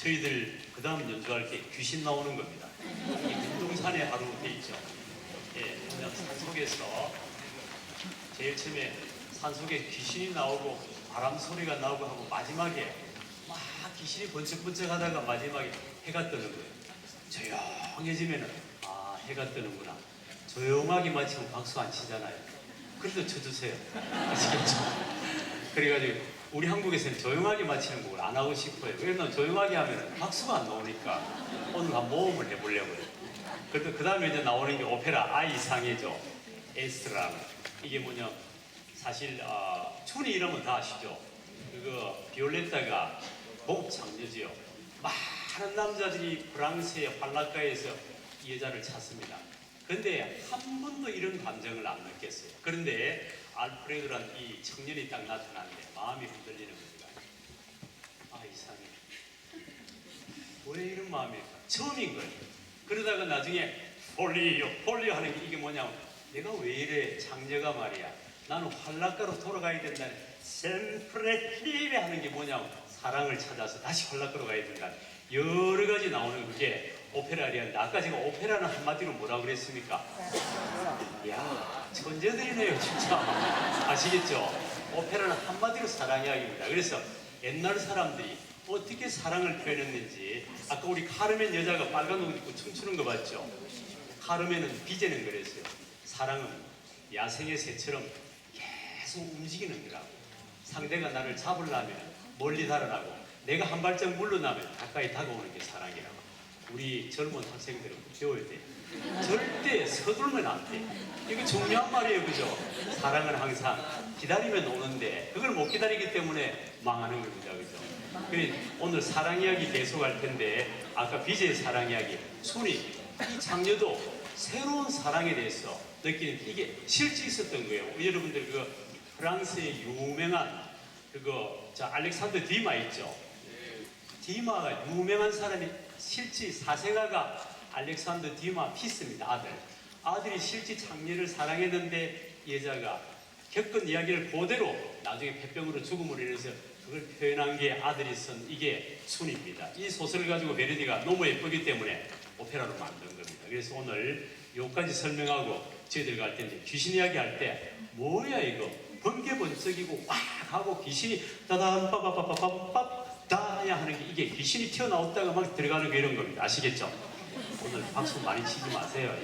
저희들 그 다음 연주할 때 귀신 나오는 겁니다. 이 운동산에 하루 돼 있죠. 예, 그냥 산속에서 제일 처음에 산속에 귀신이 나오고 바람 소리가 나오고 하고 마지막에 막 귀신이 번쩍번쩍 하다가 마지막에 해가 뜨는 거예요. 조용해지면은 아 해가 뜨는구나. 조용하게 마치면 박수 안 치잖아요. 그래도 쳐주세요. 아시겠죠? 그래가지고 우리 한국에서는 조용하게 마치는 곡을 안 하고 싶어요. 왜냐면 조용하게 하면 박수가 안 나오니까 오늘 한 모험을 해보려고요. 그래도 그 다음에 이제 나오는 게 오페라 아이상해죠. 에스트라고. 이게 뭐냐 사실 춘이 이러면 다 아시죠? 그거 비올레타가 복 장녀지요. 많은 남자들이 프랑스의 활락가에서 이 여자를 찾습니다. 근데 한 번도 이런 감정을 안 느꼈어요. 그런데 알프레드란 이 청년이 딱 나타나는데 마음이 흔들리는 겁니다. 아 이상해. 왜 이런 마음일까? 처음인 거예요. 그러다가 나중에 폴리오 하는 게 이게 뭐냐면 내가 왜 이래 장녀가 말이야. 나는 활락가로 돌아가야 된다는 샘프레티베 하는 게 뭐냐면 사랑을 찾아서 다시 활락가로 가야 된다. 여러 가지 나오는 그게 오페라리아인데 아까 제가 오페라는 한마디로 뭐라고 그랬습니까? 이야 천재들이네요 진짜. 아시겠죠? 오페라는 한마디로 사랑 이야기입니다. 그래서 옛날 사람들이 어떻게 사랑을 표현했는지 아까 우리 카르멘 여자가 빨간 옷 입고 춤추는 거 봤죠? 카르멘은 비제는 그랬어요. 사랑은 야생의 새처럼 계속 움직이는 거라고. 상대가 나를 잡으려면 멀리 달아나고 내가 한 발짝 물러나면 가까이 다가오는 게 사랑이라고. 우리 젊은 학생들은 배워야 돼. 절대 서둘면 안 돼. 이거 중요한 말이에요, 그죠? 사랑은 항상 기다리면 오는데 그걸 못 기다리기 때문에 망하는 겁니다, 그죠? 그래 오늘 사랑 이야기 계속할 텐데 아까 비제의 사랑 이야기, 순이 이 장녀도 새로운 사랑에 대해서 느끼는 이게 실제 있었던 거예요. 여러분들 그 프랑스의 유명한 그거 알렉산더 디마 있죠? 디마가 유명한 사람이 실제 사생아가 알렉산더 디마 피스입니다. 아들이 실제 장녀를 사랑했는데 여자가 겪은 이야기를 그대로 나중에 폐병으로 죽음으로 인해서 그걸 표현한 게 아들이 쓴 이게 순입니다. 이 소설을 가지고 베르디가 너무 예쁘기 때문에 오페라로 만든 겁니다. 그래서 오늘 여기까지 설명하고 저희들 갈 텐데 귀신 이야기 할 때 뭐야 이거 번개번쩍이고 꽉 하고 귀신이 따단 빠바바바바밥 다야 하는 게 이게 귀신이 튀어나왔다가 막 들어가는 게 이런 겁니다. 아시겠죠? 오늘 박수 많이 치지 마세요.